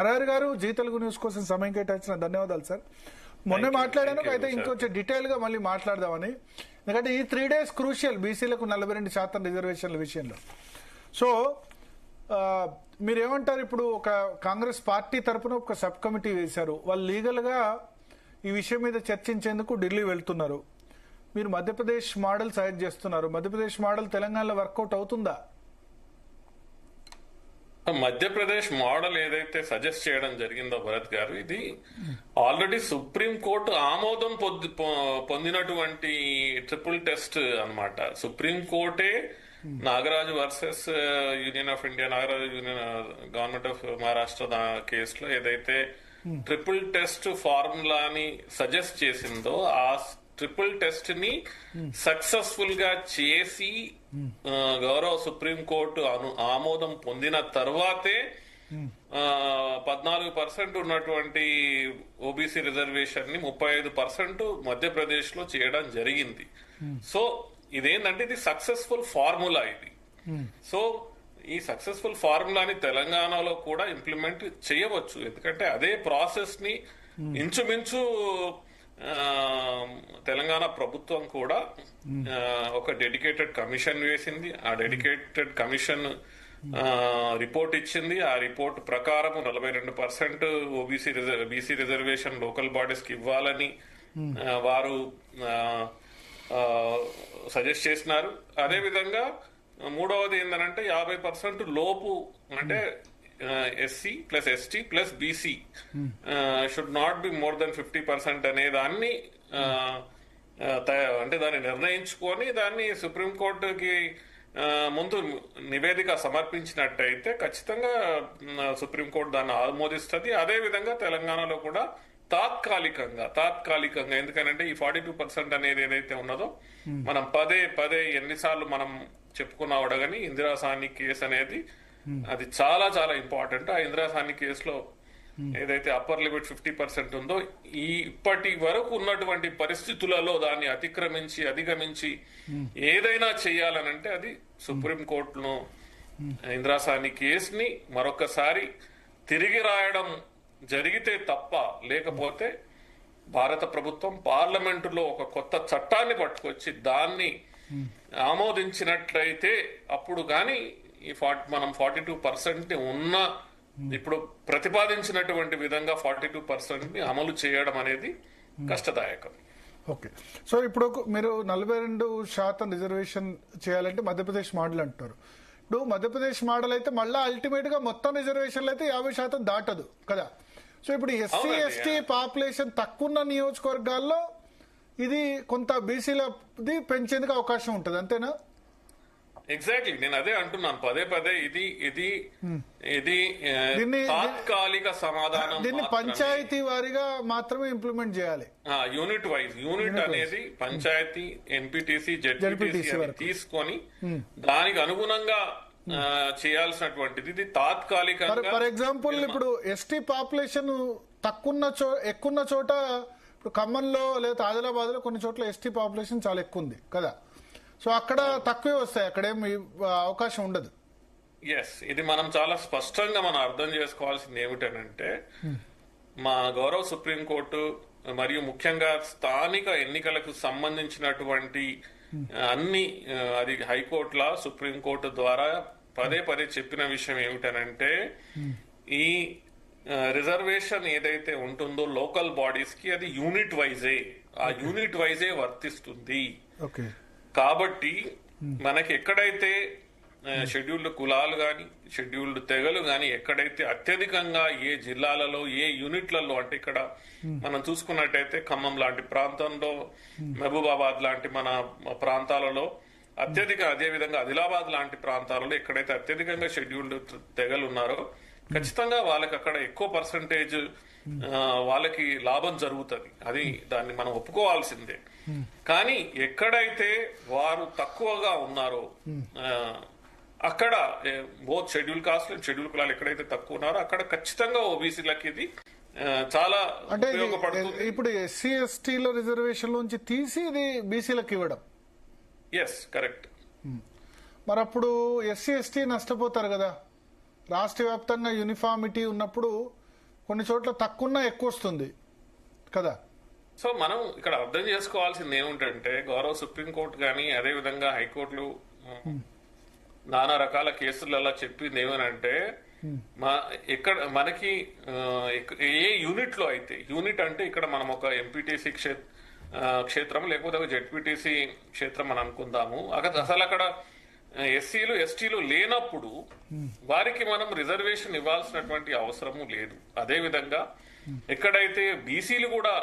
హరహరి గారు G Telugu news కోసం సమయం కేటాయించిన ధన్యవాదాలు సార్. మొన్న మాట్లాడాను, అయితే ఇంకొంచెం డీటెయిల్ గా మళ్ళీ మాట్లాడదామని. ఎందుకంటే ఈ 3 days క్రూషియల్ బీసీలకు 42% రిజర్వేషన్ల విషయంలో. సో మీరేమంటారు? ఇప్పుడు ఒక కాంగ్రెస్ పార్టీ తరఫున ఒక సబ్ కమిటీ వేశారు, వాళ్ళు లీగల్ గా ఈ విషయం మీద చర్చించేందుకు ఢిల్లీ వెళ్తున్నారు. మీరు మధ్యప్రదేశ్ మోడల్ సజెస్ట్ చేస్తున్నారు. మధ్యప్రదేశ్ మోడల్ తెలంగాణలో వర్కౌట్ అవుతుందా? మధ్యప్రదేశ్ మోడల్ ఏదైతే సజెస్ట్ చేయడం జరిగిందో భరత్ గారు, ఇది ఆల్రెడీ సుప్రీం కోర్టు ఆమోదం పొందినటువంటి ట్రిపుల్ టెస్ట్ అన్నమాట. సుప్రీం కోర్టే Nagaraju versus union of India, Nagaraju union government of Maharashtra కేసులో ఏదైతే ట్రిపుల్ టెస్ట్ ఫార్ములాని సజెస్ట్ చేసిందో, ఆ ట్రిపుల్ టెస్ట్ ని సక్సెస్ఫుల్ గా చేసి గౌరవ సుప్రీం కోర్టు ఆమోదం పొందిన తర్వాతే 14% ఉన్నటువంటి ఓబీసీ రిజర్వేషన్ ని 35% మధ్యప్రదేశ్ లో చేయడం జరిగింది. సో ఇదేంటంటే ఇది సక్సెస్ఫుల్ ఫార్ములా ఇది. సో ఈ సక్సెస్ఫుల్ ఫార్ములాని తెలంగాణలో కూడా ఇంప్లిమెంట్ చేయవచ్చు. ఎందుకంటే అదే ప్రాసెస్ ని ఇంచుమించు తెలంగాణ ప్రభుత్వం కూడా ఒక డెడికేటెడ్ కమిషన్ వేసింది. ఆ డెడికేటెడ్ కమిషన్ రిపోర్ట్ ఇచ్చింది. ఆ రిపోర్ట్ ప్రకారం 42% బీసీ రిజర్వేషన్ లోకల్ బాడీస్ కి ఇవ్వాలని వారు సజెస్ట్ చేసినారు. అదే విధంగా మూడవది ఏంటంటే 50% లోపు, అంటే SC plus ST plus BC should not be more than 50% అనే దాన్ని అంటే దాన్ని నిర్ణయించుకొని దాన్ని సుప్రీంకోర్టుకి ముందు నివేదిక సమర్పించినట్టయితే ఖచ్చితంగా సుప్రీంకోర్టు దాన్ని ఆమోదిస్తుంది. అదే విధంగా తెలంగాణలో కూడా తాత్కాలికంగా ఎందుకంటే ఈ 42% అనేది ఏదైతే ఉన్నదో మనం పదే ఎన్నిసార్లు మనం చెప్పుకున్నా కానీ ఇందిరా సాహ్ని కేసు అనేది అది చాలా చాలా ఇంపార్టెంట్. ఆ ఇందిరా సాహ్ని కేసులో ఏదైతే అప్పర్ లిమిట్ 50% ఉందో, ఇప్పటి వరకు ఉన్నటువంటి పరిస్థితులలో దాన్ని అధిగమించి ఏదైనా చేయాలనంటే అది సుప్రీం కోర్టును ఇందిరా సాహ్ని కేసుని మరొకసారి తిరిగి రాయడం జరిగితే తప్ప, లేకపోతే భారత ప్రభుత్వం పార్లమెంటులో ఒక కొత్త చట్టాన్ని పట్టుకొచ్చి దాన్ని ఆమోదించినట్లయితే అప్పుడు గాని మనం 42% ఉన్న ఇప్పుడు ప్రతిపాదించినటువంటి విధంగా 42% ని అమలు చేయడం అనేది కష్టదాయకం. ఓకే, సో ఇప్పుడు మీరు 42% రిజర్వేషన్ చేయాలంటే మధ్యప్రదేశ్ మోడల్ అంటారు. ఇప్పుడు మధ్యప్రదేశ్ మోడల్ అయితే మళ్ళీ అల్టిమేట్ గా మొత్తం రిజర్వేషన్లు అయితే 50% దాటదు కదా. సో ఇప్పుడు ఎస్సీ ఎస్టీ పాపులేషన్ తక్కువ నియోజకవర్గాల్లో ఇది కొంత బీసీలది పెంచేందుకు అవకాశం ఉంటుంది, అంతేనా? ఎగ్జాక్ట్లీ, నేను అదే అంటున్నాను పదే ఇది తాత్కాలిక సమాధానం. దీన్ని పంచాయతీ వారీగా మాత్రమే ఇంప్లిమెంట్ చేయాలి. యూనిట్ అనేది పంచాయతీ, ఎంపీటీసీ, జెడ్పీటీసీ తీసుకొని దానికి అనుగుణంగా చేయాల్సినటువంటిది. ఇది తాత్కాలికంగా. ఫర్ ఎగ్జాంపుల్ ఇప్పుడు ఎస్టీ పాపులేషన్ ఎక్కువ చోట, ఇప్పుడు ఖమ్మంలో లేదా ఆదిలాబాద్ లో కొన్ని చోట్ల ఎస్టీ పాపులేషన్ చాలా ఎక్కువ ఉంది కదా. సో అక్కడ తక్కువే వస్తాయి, అక్కడేం అవకాశం ఉండదు. ఎస్, ఇది మనం చాలా స్పష్టంగా మనం అర్థం చేసుకోవాల్సింది ఏమిటనంటే, మా గౌరవ సుప్రీంకోర్టు మరియు ముఖ్యంగా స్థానిక ఎన్నికలకు సంబంధించినటువంటి అన్ని, అది హైకోర్టుల సుప్రీంకోర్టు ద్వారా పదే చెప్పిన విషయం ఏమిటనంటే, ఈ రిజర్వేషన్ ఏదైతే ఉంటుందో లోకల్ బాడీస్ కి అది యూనిట్ వైజే వర్తిస్తుంది. కాబట్టి మనకి ఎక్కడైతే షెడ్యూల్డ్ కులాలు గాని, షెడ్యూల్డ్ తెగలు గాని ఎక్కడైతే అత్యధికంగా ఏ జిల్లాలలో ఏ యూనిట్లలో, అంటే ఇక్కడ మనం చూసుకున్నట్టయితే ఖమ్మం లాంటి ప్రాంతంలో, మహబూబాబాద్ లాంటి మన ప్రాంతాలలో అత్యధిక, అదేవిధంగా ఆదిలాబాద్ లాంటి ప్రాంతాలలో ఎక్కడైతే అత్యధికంగా షెడ్యూల్డ్ తెగలు ఉన్నారో ఖచ్చితంగా వాళ్ళకి అక్కడ ఎక్కువ పర్సంటేజ్ వాళ్ళకి లాభం జరుగుతుంది. అది దాన్ని మనం ఒప్పుకోవాల్సిందే. కానీ ఎక్కడైతే వారు తక్కువగా ఉన్నారో అక్కడ both schedule caste and schedule కులాలు ఎక్కడైతే తక్కువ ఉన్నారో అక్కడ ఖచ్చితంగా ఓబీసీలకి ఇది చాలా ఉపయోగపడుతుంది. ఇప్పుడు ఎస్సీ ఎస్టీల రిజర్వేషన్ లోంచి తీసి ఇది బీసీలకు ఇవ్వడం. Yes, correct. మరి అప్పుడు ఎస్సీ ఎస్టీ నష్టపోతారు కదా. రాష్ట్ర వ్యాప్తంగా యూనిఫామిటీ ఉన్నప్పుడు కొన్ని చోట్ల తక్కువ ఎక్కువ వస్తుంది కదా. సో మనం ఇక్కడ అర్థం చేసుకోవాల్సింది ఏమిటంటే గౌరవ సుప్రీంకోర్టు కానీ అదేవిధంగా హైకోర్టులు నానా రకాల కేసులలో చెప్పింది ఏమనంటే ఇక్కడ మనకి ఏ యూనిట్ లో అయితే, యూనిట్ అంటే ఇక్కడ మనం ఒక ఎంపీటీసీ క్షేత్రం లేకపోతే ఒక జెడ్పీటీసీ క్షేత్రం అని అనుకుందాము. అసలు అక్కడ ఎస్సీలు ఎస్టీలు లేనప్పుడు వారికి మనం రిజర్వేషన్ ఇవ్వాల్సినటువంటి అవసరము లేదు. అదేవిధంగా ఎక్కడైతే బీసీలు కూడా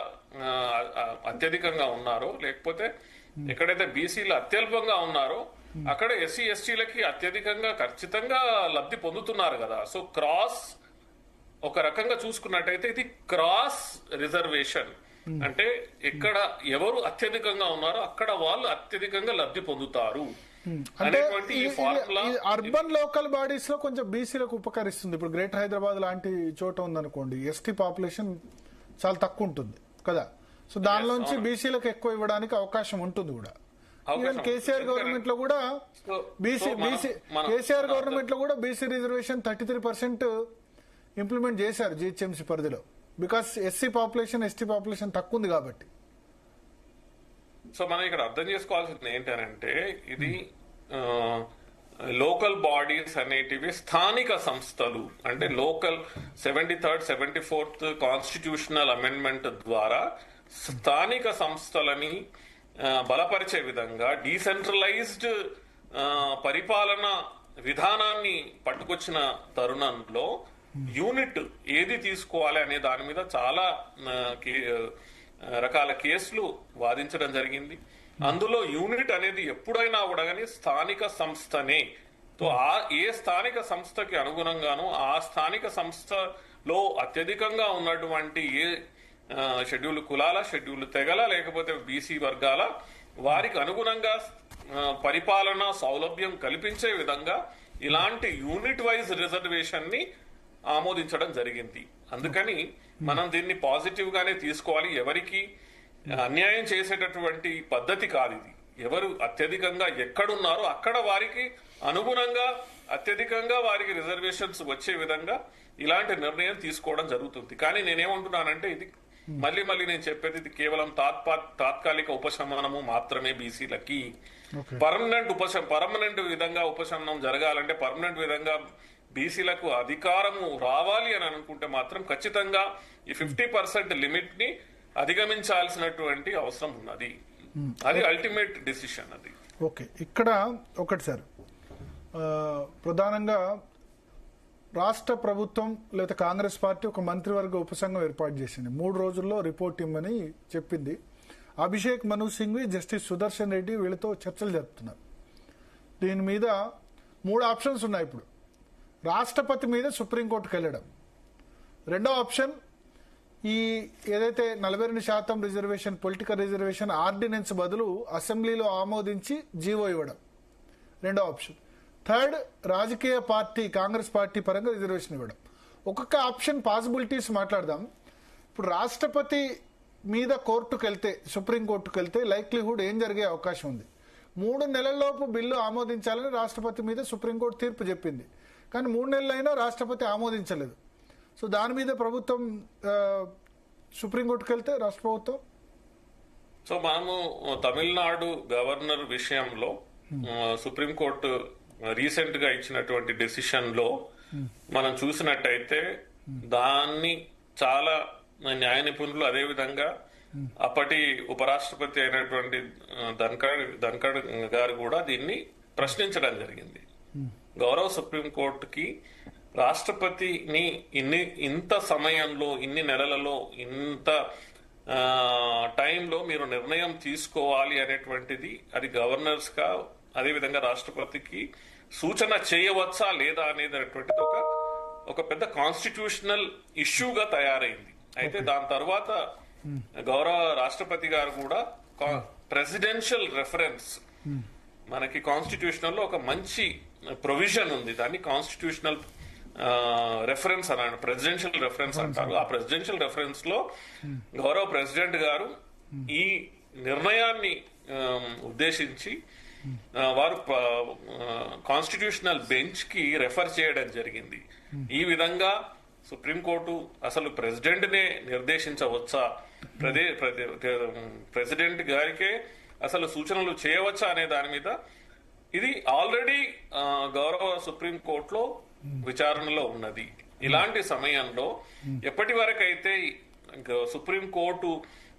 అత్యధికంగా ఉన్నారో, లేకపోతే ఎక్కడైతే బీసీలు అత్యల్పంగా ఉన్నారో అక్కడ ఎస్సీ ఎస్టీలకి అత్యధికంగా ఖచ్చితంగా లబ్ధి పొందుతున్నారు కదా. సో క్రాస్ ఒక రకంగా చూసుకున్నట్టయితే ఇది క్రాస్ రిజర్వేషన్ అంటే ఎక్కడ ఎవరు అత్యధికంగా ఉన్నారో అక్కడ వాళ్ళు అత్యధికంగా లబ్ధి పొందుతారు అనేటువంటి ఈ ఫార్ములా అర్బన్ లోకల్ బాడీస్ లో కొంచెం బీసీలకు ఉపకరిస్తుంది. ఇప్పుడు గ్రేటర్ హైదరాబాద్ లాంటి చోట ఉందనుకోండి, ఎస్టీ పాపులేషన్ చాలా తక్కువ ఉంటుంది కదా. సో దానిలోంచి బీసీలకు ఎక్కువ ఇవ్వడానికి అవకాశం ఉంటుంది కూడా. ఈవెన్ కేసీఆర్ గవర్నమెంట్ లో కూడా కేసీఆర్ గవర్నమెంట్ లో కూడా బీసీ రిజర్వేషన్ 33% ఇంప్లిమెంట్ చేశారు జిహెచ్ఎంసీ పరిధిలో. Because SC population ST population తక్కువ ఉంది కాబట్టి. సో మనం ఇక్కడ అర్థం చేసుకోవాల్సింది ఏంటంటే ఇది లోకల్ బాడీస్ అనేటివి స్థానిక సంస్థలు అంటే local 73rd 74th constitutional amendment ద్వారా స్థానిక సంస్థలని బలపరిచే విధంగా డీసెంట్రలైజ్డ్ పరిపాలన విధానాన్ని పట్టుకొచ్చిన తరుణంలో యూనిట్ ఏది తీసుకోవాలి అనే దాని మీద చాలా రకాల కేసులు వాదించడం జరిగింది. అందులో యూనిట్ అనేది ఎప్పుడైనా కూడా కానీ స్థానిక సంస్థనే. ఏ స్థానిక సంస్థకి అనుగుణంగానూ ఆ స్థానిక సంస్థలో అత్యధికంగా ఉన్నటువంటి ఏ షెడ్యూల్ కులాల, షెడ్యూల్ తెగల, లేకపోతే బీసీ వర్గాల వారికి అనుగుణంగా పరిపాలన సౌలభ్యం కల్పించే విధంగా ఇలాంటి యూనిట్ వైజ్ రిజర్వేషన్ ని ఆమోదించడం జరిగింది. అందుకని మనం దీన్ని పాజిటివ్ గానే తీసుకోవాలి. ఎవరికి అన్యాయం చేసేటటువంటి పద్ధతి కాదు ఇది. ఎవరు అత్యధికంగా ఎక్కడున్నారో అక్కడ వారికి అనుగుణంగా అత్యధికంగా వారికి రిజర్వేషన్స్ వచ్చే విధంగా ఇలాంటి నిర్ణయం తీసుకోవడం జరుగుతుంది. కానీ నేనేమంటున్నానంటే ఇది మళ్ళీ నేను చెప్పేది ఇది కేవలం తాత్కాలిక ఉపశమనము మాత్రమే. బీసీలకి పర్మనెంట్ విధంగా ఉపశమనం జరగాలంటే, పర్మనెంట్ విధంగా బీసీలకు అధికారము రావాలి అని అనుకుంటే మాత్రం ఖచ్చితంగా ఈ 50% లిమిట్ ని అధిగమించాల్సినటువంటి అవసరం ఉన్నది. అది అల్టిమేట్ డిసిషన్. అది ఓకే. ఇక్కడ ఒకటి సార్, ప్రధానంగా రాష్ట్ర ప్రభుత్వం లేదా కాంగ్రెస్ పార్టీ ఒక మంత్రివర్గ ఉపసంఘం ఏర్పాటు చేసింది. 3 రోజుల్లో రిపోర్ట్ ఇమ్మని చెప్పింది. అభిషేక్ మను సింఘ్వి, జస్టిస్ సుదర్శన్ రెడ్డి వీళ్ళతో చర్చలు జరుపుతున్నారు. దీని మీద 3 ఆప్షన్స్ ఉన్నాయి. ఇప్పుడు రాష్ట్రపతి మీద సుప్రీంకోర్టుకు వెళ్ళడం, రెండో ఆప్షన్ ఈ ఏదైతే 42% రిజర్వేషన్ పొలిటికల్ రిజర్వేషన్ ఆర్డినెన్స్ బదులు అసెంబ్లీలో ఆమోదించి జీవో ఇవ్వడం రెండో ఆప్షన్. థర్డ్, రాజకీయ పార్టీ కాంగ్రెస్ పార్టీ పరంగా రిజర్వేషన్ ఇవ్వడం. ఒక్కొక్క ఆప్షన్ పాసిబిలిటీస్ మాట్లాడదాం. ఇప్పుడు రాష్ట్రపతి మీద కోర్టుకు వెళ్తే, సుప్రీంకోర్టుకు వెళ్తే లైక్లీహుడ్ ఏం జరిగే అవకాశం ఉంది? 3 నెలల్లోపు బిల్లు ఆమోదించాలని రాష్ట్రపతి మీద సుప్రీంకోర్టు తీర్పు చెప్పింది. కానీ 3 నెలలైనా రాష్ట్రపతి ఆమోదించలేదు. సో దాని మీద ప్రభుత్వం సుప్రీంకోర్టుకు వెళ్తే రాష్ట్ర ప్రభుత్వం. సో మనము తమిళనాడు గవర్నర్ విషయంలో సుప్రీంకోర్టు రీసెంట్ గా ఇచ్చినటువంటి డెసిషన్ లో మనం చూసినట్టయితే దాన్ని చాలా న్యాయ నిపుణులు, అదేవిధంగా అప్పటి ఉపరాష్ట్రపతి అయినటువంటి ధన్ఖడ్ గారు కూడా దీన్ని ప్రశ్నించడం జరిగింది. గౌరవ సుప్రీంకోర్టుకి రాష్ట్రపతిని ఇంత సమయంలో, ఇన్ని నెలలలో, ఇంత టైంలో మీరు నిర్ణయం తీసుకోవాలి అనేటువంటిది అది గవర్నర్స్ గా, అదేవిధంగా రాష్ట్రపతికి సూచన చేయవచ్చా లేదా అనేటువంటిది ఒక పెద్ద కాన్స్టిట్యూషనల్ ఇష్యూగా తయారైంది. అయితే దాని తర్వాత గౌరవ రాష్ట్రపతి గారు కూడా ప్రెసిడెన్షియల్ రెఫరెన్స్, మనకి కాన్స్టిట్యూషనల్ లో ఒక మంచి ప్రొవిజన్ ఉంది, దాన్ని కాన్స్టిట్యూషనల్ రెఫరెన్స్ అన్నాడు, ప్రెసిడెన్షియల్ రెఫరెన్స్ అంటారు. ఆ ప్రెసిడెన్షియల్ రెఫరెన్స్ లో గౌరవ ప్రెసిడెంట్ గారు ఈ నిర్ణయాన్ని ఉద్దేశించి వారు కాన్స్టిట్యూషనల్ బెంచ్ కి రెఫర్ చేయడం జరిగింది. ఈ విధంగా సుప్రీంకోర్టు అసలు ప్రెసిడెంట్నే నిర్దేశించవచ్చా, ప్రెసిడెంట్ గారికే అసలు సూచనలు చేయవచ్చా అనే దాని మీద ఇది ఆల్రెడీ గౌరవ సుప్రీంకోర్టులో విచారణలో ఉన్నది. ఇలాంటి సమయంలో ఎప్పటి వరకైతే సుప్రీంకోర్టు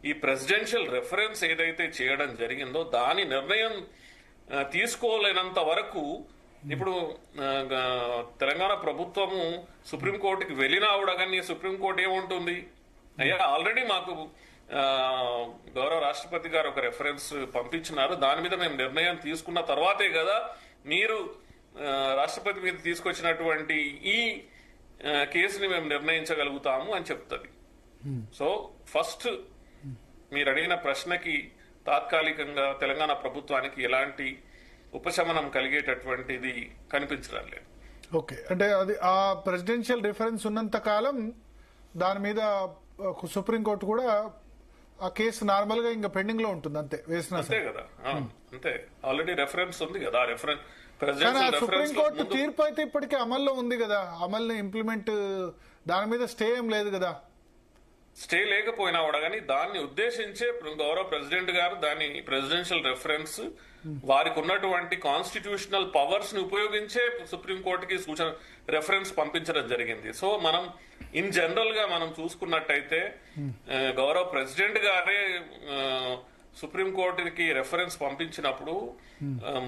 ఈ ప్రెసిడెన్షియల్ రెఫరెన్స్ ఏదైతే చేయడం జరిగిందో దాని నిర్ణయం తీసుకోలేనంత వరకు ఇప్పుడు తెలంగాణ ప్రభుత్వము సుప్రీంకోర్టుకి వెళ్ళినా కూడా కానీ సుప్రీంకోర్టు ఏముంటుంది, అయ్యా ఆల్రెడీ మాకు గౌరవ రాష్ట్రపతి గారు ఒక రెఫరెన్స్ పంపించినారు, దాని మీద మేము నిర్ణయం తీసుకున్న తర్వాతే కదా మీరు రాష్ట్రపతి మీద తీసుకొచ్చినటువంటి ఈ కేసుని మేము నిర్ణయించగలుగుతాము అని చెప్తుంది. సో ఫస్ట్ మీరు అడిగిన ప్రశ్నకి తాత్కాలికంగా తెలంగాణ ప్రభుత్వానికి ఎలాంటి ఉపశమనం కలిగేటటువంటిది కనిపించడం లేదు. ఓకే, అంటే అది ఆ ప్రెసిడెన్షియల్ రిఫరెన్స్ ఉన్నంత కాలం దాని మీద సుప్రీంకోర్టు కూడా ఆ కేసు నార్మల్ గా ఇంకా పెండింగ్ లో ఉంటుంది అంతే వేసిన అంతే కదా, అంతే ఆల్రెడీ రెఫరెన్స్ ఉంది కదా. సుప్రీంకోర్టు తీర్పు అయితే ఇప్పటికే అమల్లో ఉంది కదా, అమల్ని ఇంప్లిమెంట్ దాని మీద స్టే ఏం లేదు కదా. స్టే లేకపోయినా కూడా కానీ దాన్ని ఉద్దేశించే గౌరవ ప్రెసిడెంట్ గారు దాని ప్రెసిడెన్షియల్ రెఫరెన్స్ వారికి ఉన్నటువంటి కాన్స్టిట్యూషనల్ పవర్స్ ని ఉపయోగించే సుప్రీంకోర్టుకి సూచన రెఫరెన్స్ పంపించడం జరిగింది. సో మనం ఇన్ జనరల్ గా మనం చూసుకున్నట్టయితే గౌరవ ప్రెసిడెంట్ గారే సుప్రీంకోర్టుకి రెఫరెన్స్ పంపించినప్పుడు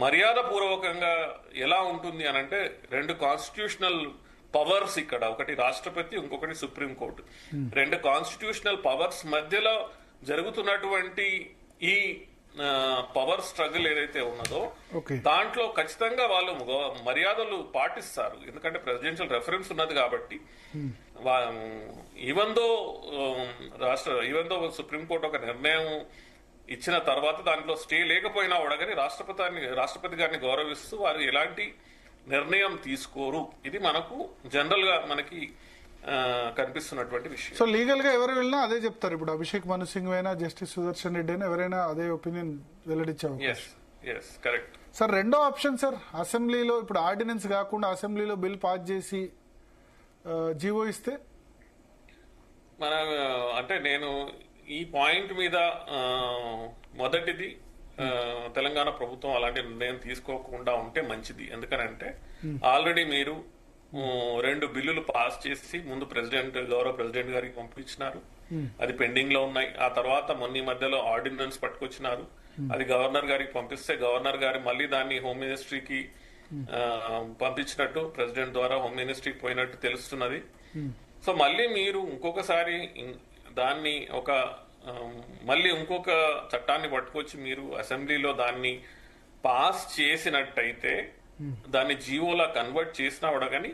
మర్యాద పూర్వకంగా ఎలా ఉంటుంది అనంటే రెండు కాన్స్టిట్యూషనల్ పవర్స్ ఇక్కడ, ఒకటి రాష్ట్రపతి ఇంకొకటి సుప్రీంకోర్టు, రెండు కాన్స్టిట్యూషనల్ పవర్స్ మధ్యలో జరుగుతున్నటువంటి ఈ పవర్ స్ట్రగుల్ ఏదైతే ఉన్నదో దాంట్లో ఖచ్చితంగా వాళ్ళు మర్యాదలు పాటిస్తారు. ఎందుకంటే ప్రెసిడెన్షియల్ రెఫరెన్స్ ఉన్నది కాబట్టి ఈవెన్ దో సుప్రీంకోర్టు ఒక నిర్ణయం ఇచ్చిన తర్వాత దాంట్లో స్టే లేకపోయినా కూడా కానీ రాష్ట్రపతి గారిని గౌరవిస్తూ వారు ఎలాంటి నిర్ణయం తీసుకోరు. ఇది మనకు జనరల్ గా మనకి కనిపిస్తున్నటువంటి విషయం. సో లీగల్ గా ఎవరు వెళ్ళినా అదే చెప్తారు. ఇప్పుడు అభిషేక్ మను సింగ్ అయినా జస్టిస్ సుదర్శన్ రెడ్డి అయినా ఎవరైనా అదే ఒపీనియన్ వెల్లడించారు. Correct sir. రెండో ఆప్షన్ సార్, అసెంబ్లీలో ఇప్పుడు ఆర్డినెన్స్ కాకుండా అసెంబ్లీలో బిల్ పాస్ చేసి జీవో ఇస్తే మన అంటే నేను ఈ పాయింట్ మీద మొదటిది తెలంగాణ ప్రభుత్వం అలాంటి నిర్ణయం తీసుకోకుండా ఉంటే మంచిది. ఎందుకనంటే ఆల్రెడీ మీరు 2 బిల్లులు పాస్ చేసి ముందు గౌరవ ప్రెసిడెంట్ గారికి పంపించినారు, అది పెండింగ్ లో ఉన్నాయి. ఆ తర్వాత మొన్న మధ్యలో ఆర్డినెన్స్ పట్టుకొచ్చినారు, అది గవర్నర్ గారికి పంపిస్తే గవర్నర్ గారు మళ్ళీ దాన్ని హోమ్ మినిస్ట్రీకి పంపించినట్టు ప్రెసిడెంట్ ద్వారా హోమ్ మినిస్ట్రీకి పోయినట్టు తెలుస్తున్నది. సో మళ్ళీ మీరు ఇంకొకసారి దాన్ని మళ్ళీ ఇంకొక చట్టాన్ని పట్టుకొచ్చి మీరు అసెంబ్లీలో దాన్ని పాస్ చేసినట్టయితే దాన్ని జీవోలా కన్వర్ట్ చేసినా కూడా కానీ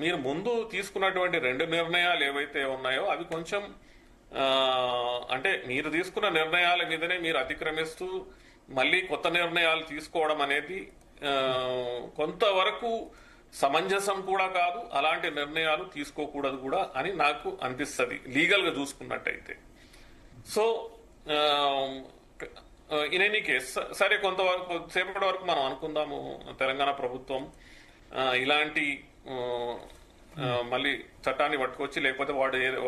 మీరు ముందు తీసుకున్నటువంటి 2 నిర్ణయాలు ఏవైతే ఉన్నాయో అవి కొంచెం అంటే మీరు తీసుకున్న నిర్ణయాల మీదనే మీరు అతిక్రమిస్తూ మళ్ళీ కొత్త నిర్ణయాలు తీసుకోవడం అనేది కొంతవరకు సమంజసం కూడా కాదు. అలాంటి నిర్ణయాలు తీసుకోకూడదు కూడా అని నాకు అనిపిస్తుంది లీగల్ గా చూసుకున్నట్టయితే. సో ఇన్ ఎనీ కేస్ సరే, కొంతవరకు సేపటి వరకు మనం అనుకుందాము తెలంగాణ ప్రభుత్వం ఇలాంటి మళ్ళీ చట్టాన్ని పట్టుకొచ్చి లేకపోతే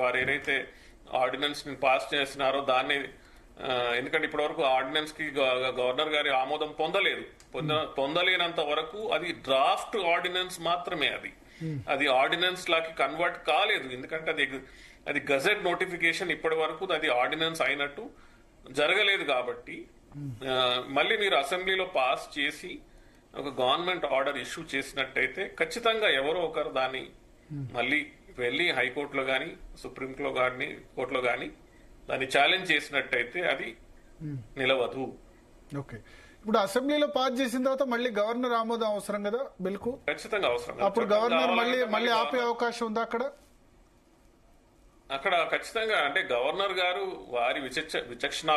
వారు ఏదైతే ఆర్డినెన్స్ ని పాస్ చేసినారో దాన్ని, ఎందుకంటే ఇప్పటి వరకు ఆర్డినెన్స్ కి గవర్నర్ గారి ఆమోదం పొందలేనంత వరకు అది డ్రాఫ్ట్ ఆర్డినెన్స్ మాత్రమే. అది ఆర్డినెన్స్ లాకి కన్వర్ట్ కాలేదు. ఎందుకంటే అది గజెట్ నోటిఫికేషన్ ఇప్పటి వరకు అది ఆర్డినెన్స్ అయినట్టు జరగలేదు. కాబట్టి మళ్ళీ మీరు అసెంబ్లీలో పాస్ చేసి ఒక గవర్నమెంట్ ఆర్డర్ ఇష్యూ చేసినట్టయితే ఖచ్చితంగా ఎవరో ఒకరు దాన్ని మళ్ళీ వెళ్ళి హైకోర్టులో గాని సుప్రీంలో గాని కోర్టులో గాని దాన్ని ఛాలెంజ్ చేసినట్టయితే అది నిలవదు. ఓకే, ఇప్పుడు అసెంబ్లీలో పాస్ చేసిన తర్వాత మళ్ళీ గవర్నర్ ఆమోదం అవసరం కదా బిల్ కు? ఖచ్చితంగా అవసరం. అప్పుడు గవర్నర్ మళ్ళీ ఆపే అవకాశం ఉందా అక్కడ ఖచ్చితంగా అంటే గవర్నర్ గారు వారి విచక్షణ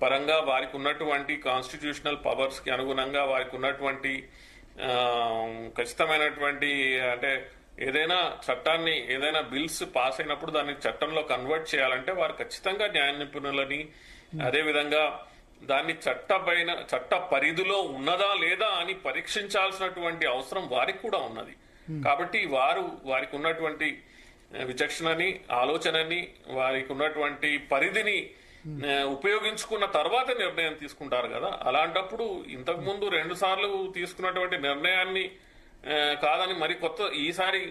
పరంగా వారికి ఉన్నటువంటి కాన్స్టిట్యూషనల్ పవర్స్ కి అనుగుణంగా వారికి ఉన్నటువంటి ఖచ్చితమైనటువంటి అంటే ఏదైనా బిల్స్ పాస్ అయినప్పుడు దాన్ని చట్టంలో కన్వర్ట్ చేయాలంటే వారు ఖచ్చితంగా న్యాయ నిపుణులని అదేవిధంగా దాన్ని చట్ట పరిధిలో ఉన్నదా లేదా అని పరీక్షించాల్సినటువంటి అవసరం వారికి కూడా ఉన్నది. కాబట్టి వారికి ఉన్నటువంటి విచక్షణని, ఆలోచనని, వారికి ఉన్నటువంటి పరిధిని ఉపయోగించుకున్న తర్వాత నిర్ణయం తీసుకుంటారు కదా. అలాంటప్పుడు ఇంతకు ముందు 2 సార్లు తీసుకున్నటువంటి నిర్ణయాన్ని కాదని మరి ఈసారి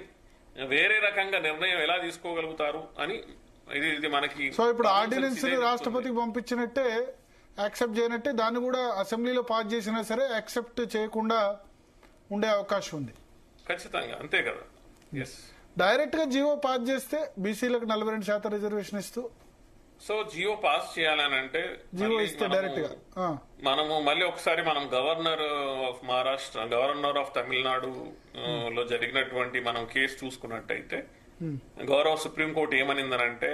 వేరే రకంగా నిర్ణయం ఎలా తీసుకోగలుగుతారు అని ఇది మనకి. సో ఇప్పుడు ఆర్డినెన్స్ రాష్ట్రపతికి పంపించినట్టే యాక్సెప్ట్ చేయనట్టే దాన్ని కూడా అసెంబ్లీలో పాస్ చేసినా సరే యాక్సెప్ట్ చేయకుండా ఉండే అవకాశం ఉంది. ఖచ్చితంగా అంతే కదా. డైరెక్ట్ గా జీవో పాస్ చేస్తే బీసీలకు 42% రిజర్వేషన్ ఇస్తూ, సో జియో పాస్ చేయాలనంటే జీవో ఇస్తే డైరెక్ట్ గా మనము మళ్ళీ ఒకసారి మనం governor of Maharashtra, governor of Tamil Nadu లో జరిగినటువంటి మనం కేసు చూసుకున్నట్టయితే గౌరవ సుప్రీంకోర్టు ఏమనిందనంటే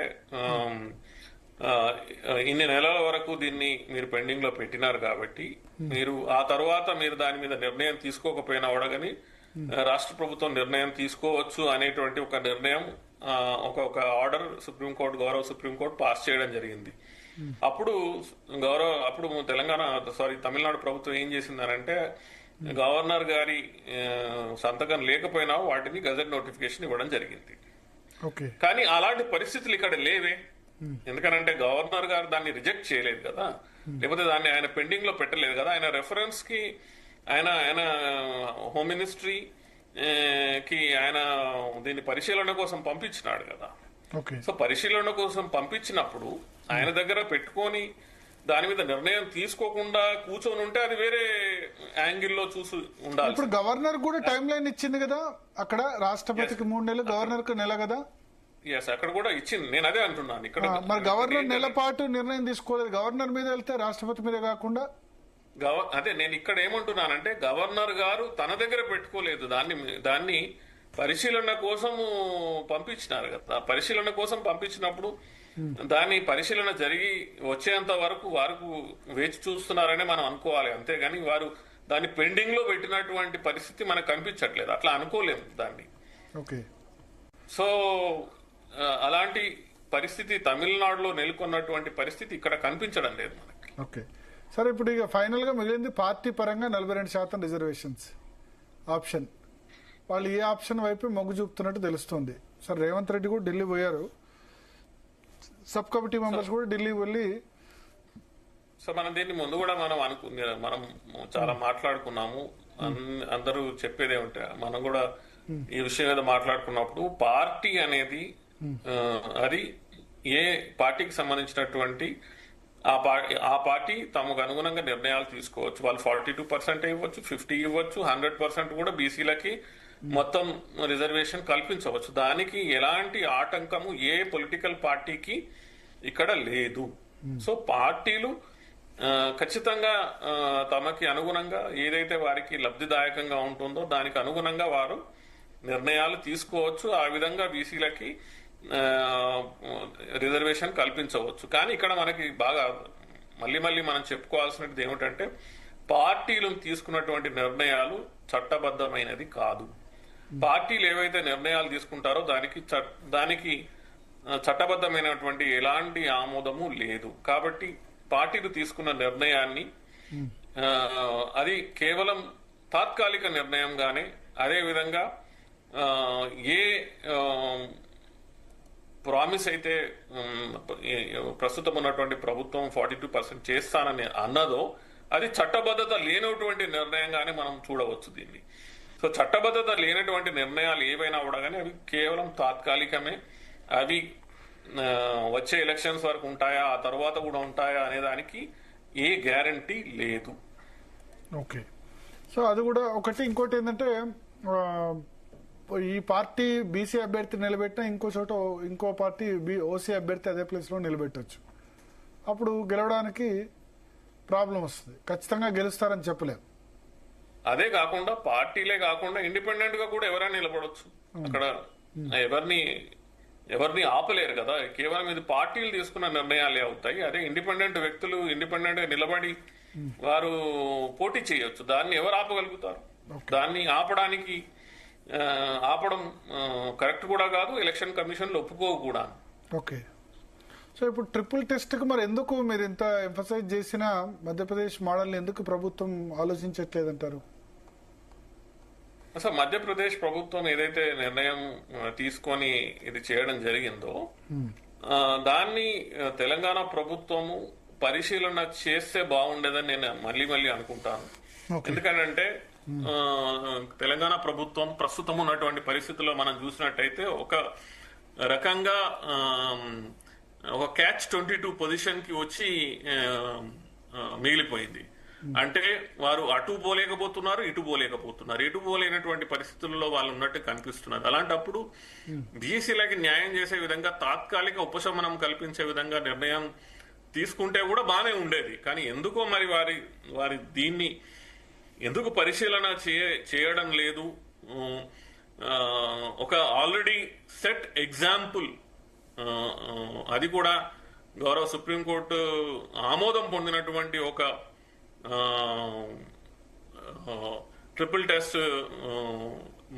ఇన్ని నెలల వరకు దీన్ని మీరు పెండింగ్ లో పెట్టినారు కాబట్టి మీరు ఆ తర్వాత మీరు దాని మీద నిర్ణయం తీసుకోకపోయినా కూడా రాష్ట్ర ప్రభుత్వం నిర్ణయం తీసుకోవచ్చు అనేటువంటి ఒక నిర్ణయం, ఒక ఆర్డర్ గౌరవ సుప్రీంకోర్టు పాస్ చేయడం జరిగింది. అప్పుడు తమిళనాడు ప్రభుత్వం ఏం చేసిందనంటే గవర్నర్ గారి సంతకం లేకపోయినా వాటిని గజెట్ నోటిఫికేషన్ ఇవ్వడం జరిగింది. కానీ అలాంటి పరిస్థితులు ఇక్కడ లేవే. ఎందుకనంటే గవర్నర్ గారు దాన్ని రిజెక్ట్ చేయలేదు కదా, లేకపోతే దాన్ని ఆయన పెండింగ్ లో పెట్టలేదు కదా. ఆయన రెఫరెన్స్ కి ఆయన హోమ్ మినిస్ట్రీ కి ఆయన దీన్ని పరిశీలన కోసం పంపించినాడు కదా. సో పరిశీలన కోసం పంపించినప్పుడు ఆయన దగ్గర పెట్టుకొని దాని మీద నిర్ణయం తీసుకోకుండా కూర్చొని ఉంటే అది వేరే యాంగిల్లో చూసి ఉండాలి. ఇప్పుడు గవర్నర్ కూడా టైం లైన్ ఇచ్చింది కదా, అక్కడ రాష్ట్రపతికి 3 నెలలు, గవర్నర్ కు నెల కదా. అక్కడ కూడా ఇచ్చింది, నేను అదే అంటున్నాను. ఇక్కడ మరి గవర్నర్ నెల పాటు నిర్ణయం తీసుకోలేదు, గవర్నర్ మీద వెళ్తే రాష్ట్రపతి మీద కాకుండా. అదే నేను ఇక్కడ ఏమంటున్నానంటే గవర్నర్ గారు తన దగ్గర పెట్టుకోలేదు, దాన్ని పరిశీలన కోసము పంపించినారు కదా. పరిశీలన కోసం పంపించినప్పుడు దాని పరిశీలన జరిగి వచ్చేంత వరకు వేచి చూస్తున్నారని మనం అనుకోవాలి. అంతేగాని వారు దాన్ని పెండింగ్ లో పెట్టినటువంటి పరిస్థితి మనకు కనిపించట్లేదు, అట్లా అనుకోలేము దాన్ని. సో అలాంటి పరిస్థితి తమిళనాడులో నెలకొన్నటువంటి పరిస్థితి ఇక్కడ కనిపించడం లేదు మనకి. సరే, ఇప్పుడు ఇక ఫైనల్ గా మిగిలింది పార్టీ పరంగా 42% రిజర్వేషన్స్ ఆప్షన్. వాళ్ళు ఏ ఆప్షన్ వైపు మొగ్గు చూపుతున్నట్టు తెలుస్తుంది. సార్ రేవంత్ రెడ్డి కూడా ఢిల్లీ పోయారు, సబ్ కమిటీ మెంబర్స్ కూడా ఢిల్లీ వెళ్ళి. సో మనం దీన్ని ముందు కూడా మనం చాలా మాట్లాడుకున్నాము. అందరూ చెప్పేదే ఉంటాయి. మనం కూడా ఈ విషయం మీద మాట్లాడుకున్నప్పుడు పార్టీ అనేది అది ఏ పార్టీకి సంబంధించినటువంటి ఆ పార్టీ తమకు అనుగుణంగా నిర్ణయాలు తీసుకోవచ్చు. వాళ్ళు 42% ఇవ్వచ్చు, 50 ఇవ్వచ్చు, 100% కూడా బీసీలకి మొత్తం రిజర్వేషన్ కల్పించవచ్చు. దానికి ఎలాంటి ఆటంకము ఏ పొలిటికల్ పార్టీకి ఇక్కడ లేదు. సో పార్టీలు ఖచ్చితంగా తమకి అనుగుణంగా ఏదైతే వారికి లబ్ధిదాయకంగా ఉంటుందో దానికి అనుగుణంగా వారు నిర్ణయాలు తీసుకోవచ్చు. ఆ విధంగా బీసీలకి రిజర్వేషన్ కల్పించవచ్చు. కానీ ఇక్కడ మనకి బాగా మళ్ళీ మనం చెప్పుకోవాల్సినది ఏమిటంటే పార్టీలు తీసుకున్నటువంటి నిర్ణయాలు చట్టబద్ధమైనది కాదు. పార్టీలు ఏవైతే నిర్ణయాలు తీసుకుంటారో దానికి చట్టబద్ధమైనటువంటి ఎలాంటి ఆమోదము లేదు. కాబట్టి పార్టీలు తీసుకున్న నిర్ణయాన్ని అది కేవలం తాత్కాలిక నిర్ణయంగానే, అదేవిధంగా ఏ ప్రామిస్ అయితే ప్రస్తుతం ఉన్నటువంటి ప్రభుత్వం 42% చేస్తానని అన్నదో అది చట్టబద్ధత లేనటువంటి నిర్ణయంగానే మనం చూడవచ్చు దీన్ని. సో చట్టబద్ధత లేనటువంటి నిర్ణయాలు ఏవైనా కూడా కానీ అవి కేవలం తాత్కాలికమే. అవి వచ్చే ఎలక్షన్స్ వరకు ఉంటాయా, ఆ తర్వాత కూడా ఉంటాయా అనే దానికి ఏ గ్యారంటీ లేదు. సో అది కూడా ఒకటి. ఇంకోటి ఏంటంటే ఈ పార్టీ బీసీ అభ్యర్థి నిలబెట్టినా ఇంకో పార్టీ ఓసీ అభ్యర్థి అదే ప్లేస్ లో నిలబెట్టవచ్చు. అప్పుడు గెలవడానికి ప్రాబ్లం వస్తుంది. ఖచ్చితంగా గెలుస్తారని చెప్పలేము. అదే కాకుండా పార్టీలే కాకుండా ఇండిపెండెంట్ గా కూడా ఎవరైనా నిలబడవచ్చు. అక్కడ ఎవరిని ఆపలేరు కదా. కేవలం ఇది పార్టీలు తీసుకున్న నిర్ణయాలే అవుతాయి. అదే ఇండిపెండెంట్ వ్యక్తులు ఇండిపెండెంట్ గా నిలబడి వారు పోటీ చేయొచ్చు. దాన్ని ఎవరు ఆపగలుగుతారు? దాన్ని ఆపడం కరెక్ట్ కూడా కాదు, ఎలక్షన్ కమిషన్లు ఒప్పుకోవు కూడా. సో ఇప్పుడు ట్రిపుల్ టెస్ట్ కు మరి ఎందుకు మీరు ఇంత ఎంఫసైజ్ చేసిన మధ్యప్రదేశ్ మోడల్ ఎందుకు ప్రభుత్వం ఆలోచించట్లేదంటారు? అసలు మధ్యప్రదేశ్ ప్రభుత్వం ఏదైతే నిర్ణయం తీసుకొని ఇది చేయడం జరిగిందో దాన్ని తెలంగాణ ప్రభుత్వము పరిశీలన చేస్తే బాగుండేదని నేను మళ్ళీ మళ్ళీ అనుకుంటాను. ఎందుకంటే తెలంగాణ ప్రభుత్వం ప్రస్తుతం ఉన్నటువంటి పరిస్థితుల్లో మనం చూసినట్టయితే ఒక రకంగా ఒక క్యాచ్ 22 పొజిషన్ కి వచ్చి మిగిలిపోయింది. అంటే వారు అటు పోలేకపోతున్నారు, ఇటు పోలేకపోతున్నారు. ఇటు పోలేనటువంటి పరిస్థితుల్లో వాళ్ళు ఉన్నట్టు కనిపిస్తున్నారు. అలాంటప్పుడు బీసీలకి న్యాయం చేసే విధంగా తాత్కాలిక ఉపశమనం కల్పించే విధంగా నిర్ణయం తీసుకుంటే కూడా బానే ఉండేది. కానీ ఎందుకో మరి వారి దీన్ని ఎందుకు పరిశీలన చేయడం లేదు? ఒక ఆల్రెడీ సెట్ ఎగ్జాంపుల్, అది కూడా గౌరవ సుప్రీంకోర్టు ఆమోదం పొందినటువంటి ఒక ట్రిపుల్ టెస్ట్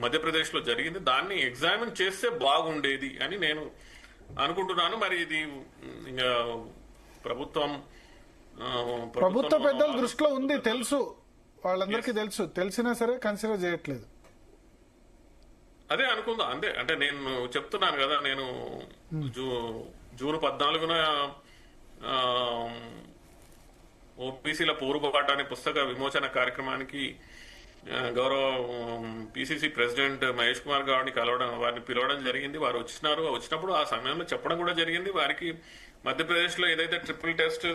మధ్యప్రదేశ్ లో జరిగింది. దాన్ని ఎగ్జామిన్ చేస్తే బాగుండేది అని నేను అనుకుంటున్నాను. మరి ఇది ఇంకా ప్రభుత్వ పెద్దల దృష్టిలో ఉంది, తెలుసు, వాళ్ళందరికీ తెలుసు, తెలిసినా సరే కన్సిడర్ చేయట్లేదు. అదే అనుకుందాం. అంతే, అంటే నేను చెప్తున్నాను కదా, నేను జూన్ 14న ఓబీసీల పోరుబాట అనే పుస్తక విమోచన కార్యక్రమానికి గౌరవ పిసిసి ప్రెసిడెంట్ మహేష్ కుమార్ గౌడ్ని వారిని పిలవడం జరిగింది. వారు వచ్చినప్పుడు ఆ సమయంలో చెప్పడం కూడా జరిగింది. వారికి మధ్యప్రదేశ్ లో ఏదైతే ట్రిపుల్ టెస్ట్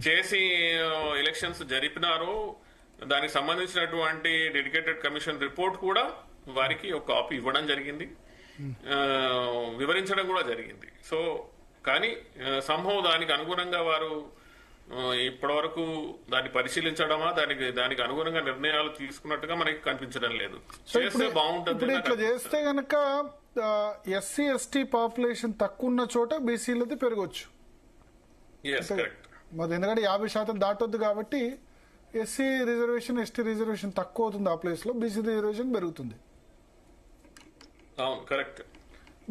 చేసి ఎలక్షన్స్ జరిపినారో దానికి సంబంధించినటువంటి డెడికేటెడ్ కమిషన్ రిపోర్ట్ కూడా వారికి ఒక కాపీ ఇవ్వడం జరిగింది, వివరించడం కూడా జరిగింది. సో కానీ సంభవం దానికి అనుగుణంగా వారు ఇప్పటి వరకు దాన్ని పరిశీలించడమా, దానికి అనుగుణంగా నిర్ణయాలు తీసుకున్నట్టుగా మనకి కనిపించడం లేదు. చేస్తే బాగుంటుంది. ఇట్లా చేస్తే గనక ఎస్సీ ఎస్టీ పాపులేషన్ తక్కువ ఉన్న చోట బీసీలది పెరగొచ్చు. మరి ఎందుకంటే 50% దాటొద్దు కాబట్టి ఎస్సీ రిజర్వేషన్ ఎస్టీ రిజర్వేషన్ తక్కువ అవుతుంది, ఆ ప్లేస్ లో బీసీ రిజర్వేషన్ పెరుగుతుంది. అవును, కరెక్ట్.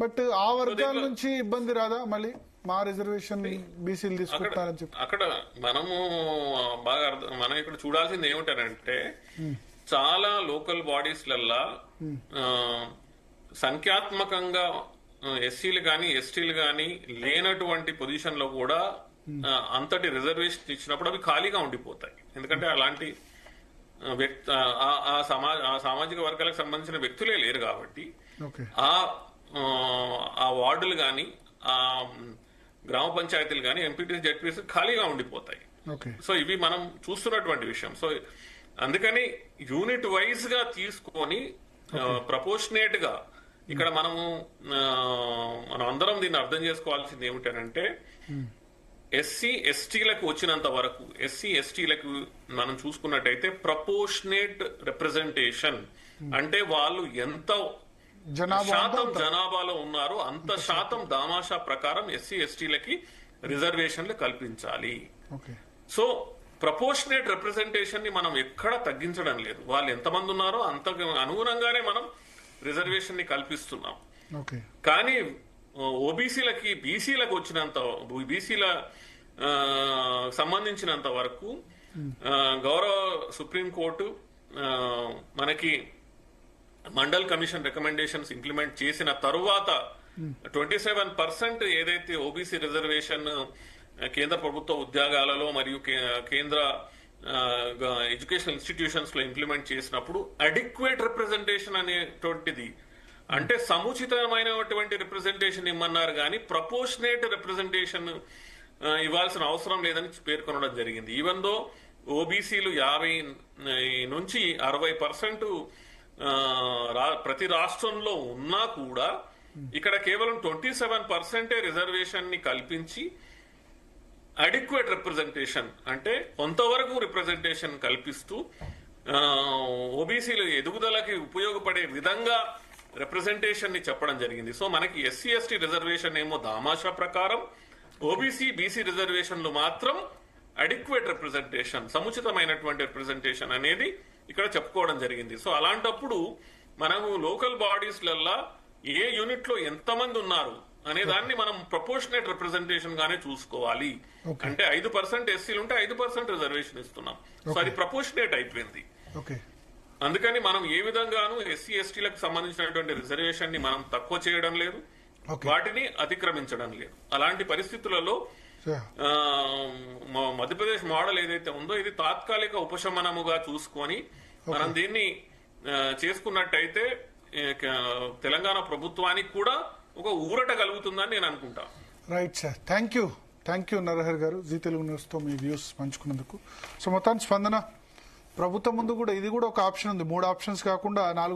బట్ ఆ వర్గాల నుంచి ఇబ్బంది రాదా మళ్ళీ మా రిజర్వేషన్ బీసీలు తీసుకుంటారని చెప్పి? అక్కడ మనము బాగా మనం ఇక్కడ చూడాల్సింది ఏమిటంటే చాలా లోకల్ బాడీస్లల్లా సంఖ్యాత్మకంగా ఎస్సీలు గాని ఎస్టీలు గాని లేనటువంటి పొజిషన్ లో కూడా అంతటి రిజర్వేషన్ ఇచ్చినప్పుడు అవి ఖాళీగా ఉండిపోతాయి. ఎందుకంటే అలాంటి ఆ సామాజిక వర్గాలకు సంబంధించిన వ్యక్తులే లేరు కాబట్టి ఆ వార్డులు గాని ఆ గ్రామ పంచాయతీలు గాని ఎంపీటీసీ జెడ్పీసీ ఖాళీగా ఉండిపోతాయి. సో ఇవి మనం చూస్తున్నటువంటి విషయం. సో అందుకని యూనిట్ వైజ్ గా తీసుకొని ప్రపోర్షనేట్ గా ఇక్కడ మనం అందరం దీన్ని అర్థం చేసుకోవాల్సింది ఏమిటంటే ఎస్సీ ఎస్టీలకు వచ్చినంత వరకు ఎస్సీ ఎస్టీలకు మనం చూసుకున్నట్టయితే ప్రపోర్షనేట్ రిప్రజెంటేషన్ అంటే వాళ్ళు ఎంత శాతం జనాభాలో ఉన్నారో అంత శాతం దామాషా ప్రకారం ఎస్సీ ఎస్టీలకి రిజర్వేషన్లు కల్పించాలి. సో ప్రపోర్షనేట్ రిప్రజెంటేషన్ ని మనం ఎక్కడా తగ్గించడం లేదు. వాళ్ళు ఎంతమంది ఉన్నారో అంత అనుగుణంగానే మనం రిజర్వేషన్ ని కల్పిస్తున్నాం. కానీ ఓబీసీలకి బీసీలకు వచ్చినంత బీసీల సంబంధించినంత వరకు గౌరవ సుప్రీంకోర్టు మనకి మండల్ కమిషన్ రికమెండేషన్స్ ఇంప్లిమెంట్ చేసిన తరువాత 27% ఏదైతే ఓబీసీ రిజర్వేషన్ కేంద్ర ప్రభుత్వ ఉద్యోగాలలో మరియు కేంద్ర ఎడ్యుకేషనల్ ఇన్స్టిట్యూషన్స్ లో ఇంప్లిమెంట్ చేసినప్పుడు అడిక్వేట్ రిప్రజెంటేషన్ అనేటువంటిది అంటే సముచితమైనటువంటి రిప్రజెంటేషన్ ఇమ్మన్నారు కానీ ప్రపోర్షనేట్ రిప్రజెంటేషన్ ఇవ్వాల్సిన అవసరం లేదని పేర్కొనడం జరిగింది. ఈవెన్ దో ఓబీసీలు 50 నుంచి 60% ప్రతి రాష్ట్రంలో ఉన్నా కూడా ఇక్కడ కేవలం 27% రిజర్వేషన్ ని కల్పించి అడిక్వేట్ రిప్రజెంటేషన్ అంటే కొంతవరకు రిప్రజెంటేషన్ కల్పిస్తూ ఓబీసీలు ఎదుగుదలకి ఉపయోగపడే విధంగా రిప్రజెంటేషన్ ని చెప్పడం జరిగింది. సో మనకి ఎస్సీ ఎస్టీ రిజర్వేషన్ ఏమో దామాషా ప్రకారం, ఓబీసీ బీసీ రిజర్వేషన్లు మాత్రం అడిక్వేట్ రిప్రజెంటేషన్ సముచితమైనటువంటి రిప్రజెంటేషన్ అనేది ఇక్కడ చెప్పుకోవడం జరిగింది. సో అలాంటప్పుడు మనము లోకల్ బాడీస్లల్లా ఏ యూనిట్ లో ఎంతమంది ఉన్నారు అనే దాన్ని మనం ప్రపోర్షనేట్ రిప్రజెంటేషన్ గానే చూసుకోవాలి. అంటే 5% ఎస్సీలు ఉంటే 5% రిజర్వేషన్ ఇస్తున్నాం. సో అది ప్రపోర్షనేట్ అయిపోయింది. అందుకని మనం ఏ విధంగానూ ఎస్సీ ఎస్టీలకు సంబంధించినటువంటి రిజర్వేషన్ ని మనం తక్కువ చేయడం లేదు, Okay. వాటిని అతిక్రమించడం లేదు. అలాంటి పరిస్థితులలో మధ్యప్రదేశ్ మోడల్ ఏదైతే ఉందో ఇది తాత్కాలిక ఉపశమనముగా చూసుకొని మనం దీన్ని చేసుకున్నట్టయితే తెలంగాణ ప్రభుత్వానికి కూడా ఒక ఊరట కలుగుతుందని నేను అనుకుంటా. Right sir, thank you Narahari గారు, జీ తెలుగు న్యూస్ తో మీ వ్యూస్ పంచుకున్నందుకు. సో మొత్తానికి స్పందన ప్రభుత్వం ముందు కూడా ఇది కూడా ఒక ఆప్షన్ ఉంది, 3 ఆప్షన్స్ కాకుండా 4